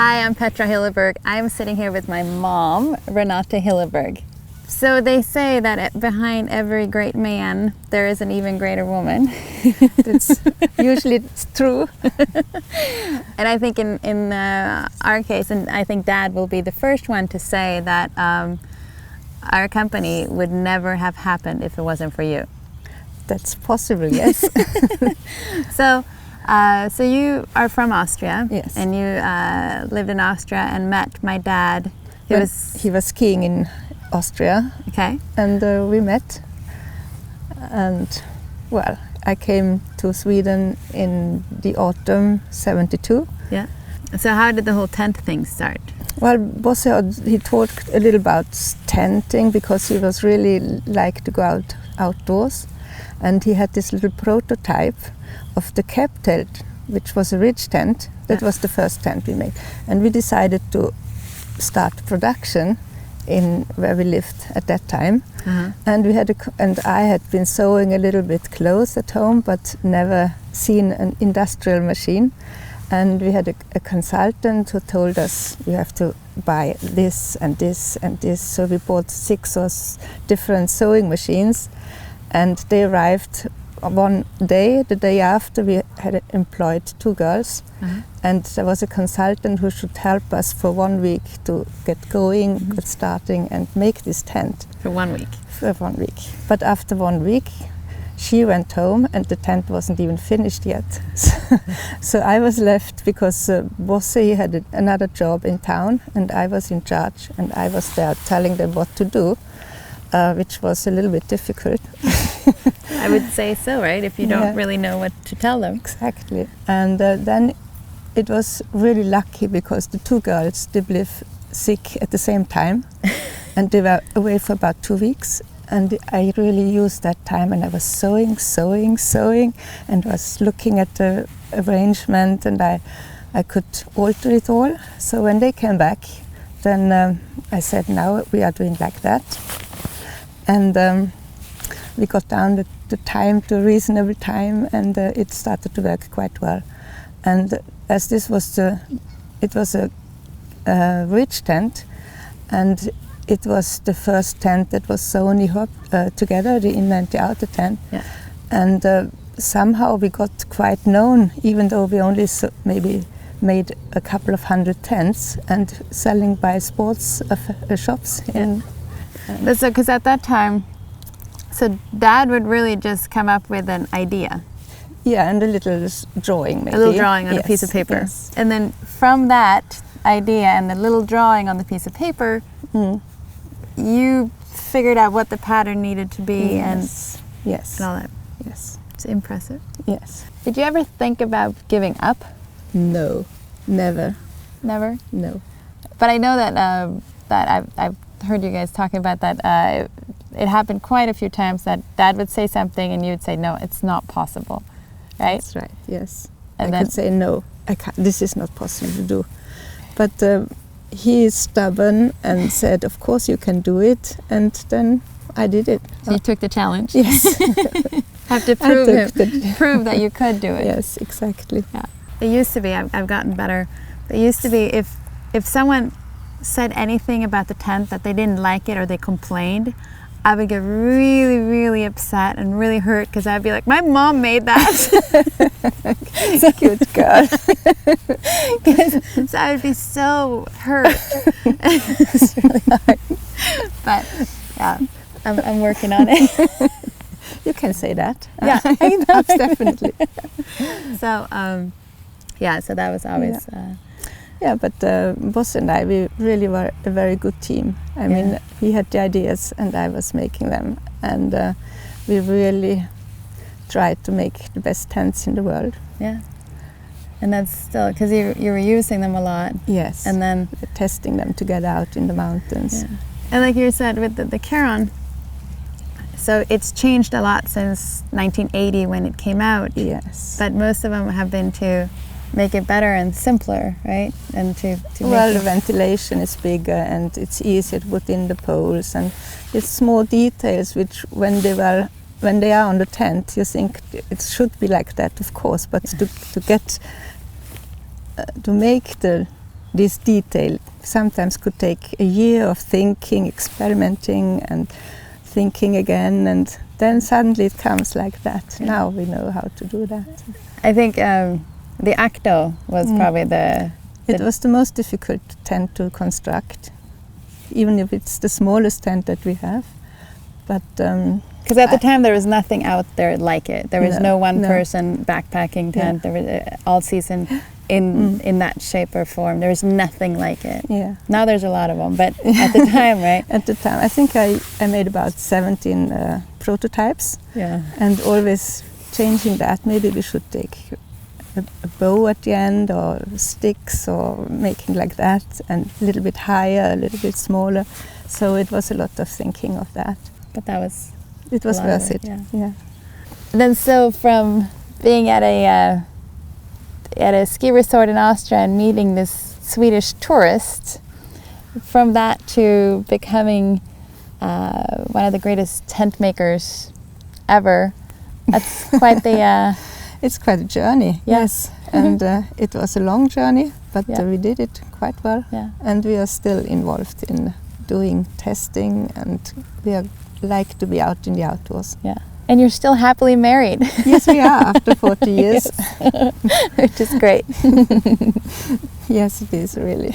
Hi, I'm Petra Hilleberg. I'm sitting here with my mom, Renate Hilleberg. So they say that behind every great man, there is an even greater woman. That's usually it's true. And I think in our case, and I think Dad will be the first one to say that our company would never have happened if it wasn't for you. That's possible, yes. So you are from Austria, yes, and you lived in Austria and met my dad. He was skiing in Austria, okay, and we met. And well, I came to Sweden in the autumn '72. Yeah. So how did the whole tent thing start? Well, Bosse, he talked a little about tenting because he was really like to go outdoors, and he had this little prototype of the cap tent, which was a ridge tent. That was the first tent we made, and we decided to start production in where we lived at that time. And I had been sewing a little bit clothes at home, but never seen an industrial machine. And we had a consultant who told us you have to buy this and this and this. So we bought 6 different sewing machines, and they arrived one day. The day after, we had employed 2 girls, and there was a consultant who should help us for 1 week to get going, get starting, and make this tent. For 1 week? For 1 week. But after 1 week, she went home and the tent wasn't even finished yet. So I was left because Bosse had another job in town, and I was in charge, and I was there telling them what to do, which was a little bit difficult. I would say so, right? If you don't really know what to tell them. Exactly. And then it was really lucky because the 2 girls, they live sick at the same time, and they were away for about 2 weeks. And I really used that time, and I was sewing, and was looking at the arrangement, and I could alter it all. So when they came back, then I said, now we are doing like that. And we got down the time to a reasonable time, and it started to work quite well. And as this was it was a ridge tent, and it was the first tent that was sewn together, the inner and the outer tent. Yeah. And somehow we got quite known, even though we only maybe made a couple of 100 tents and selling by sports shops. Because at that time, so Dad would really just come up with an idea. Yeah, and a little drawing maybe. A little drawing on a piece of paper. Yes. And then from that idea and the little drawing on the piece of paper, you figured out what the pattern needed to be and all that. Yes. It's impressive. Yes. Did you ever think about giving up? No, never. Never? No. But I know that I've heard you guys talking about that. It happened quite a few times that Dad would say something and you would say, no, it's not possible, right? That's right, yes. And I could say, no, I can't, this is not possible to do. But he is stubborn and said, of course you can do it, and then I did it. So you took the challenge? Yes. Have to prove that you could do it. Yes, exactly. Yeah. It used to be, I've gotten better, it used to be if someone said anything about the tent that they didn't like it or they complained, I would get really, really upset and really hurt because I'd be like, my mom made that. Good girl. So I would be so hurt. It's really hard. But yeah, I'm working on it. You can say that. Yeah, That's definitely. So so that was always... Yeah, but Bosse and I, we really were a very good team. I mean, he had the ideas and I was making them. And we really tried to make the best tents in the world. Yeah. And that's still, because you were using them a lot. Yes. And then... testing them to get out in the mountains. Yeah. And like you said with the Caron, so it's changed a lot since 1980 when it came out. Yes. But most of them have been to make it better and simpler, right? And to well, the ventilation is bigger and it's easier to put in the poles, and it's small details which when they are on the tent you think it should be like that, of course, but to make the this detail sometimes could take a year of thinking, experimenting and thinking again, and then suddenly it comes like that. Yeah. Now we know how to do that. I think the acto was probably It was the most difficult tent to construct, even if it's the smallest tent that we have. But because at the time there was nothing out there like it. There was no one no. person backpacking tent. There was all season in that shape or form. There was nothing like it. Yeah. Now there's a lot of them, but at the time, right? At the time, I think I made about 17 prototypes, Yeah. and always changing that. Maybe we should take a bow at the end, or sticks, or making like that, and a little bit higher, a little bit smaller. So it was a lot of thinking of that. But that was It was a lot of worth it. Yeah. And then so from being at a ski resort in Austria and meeting this Swedish tourist, from that to becoming one of the greatest tent makers ever, that's quite the... It's quite a journey, yes. And it was a long journey, but we did it quite well. Yeah. And we are still involved in doing testing, and we are like to be out in the outdoors. Yeah. And you're still happily married. Yes, we are, after 40 years. Which is great. Yes, it is, really.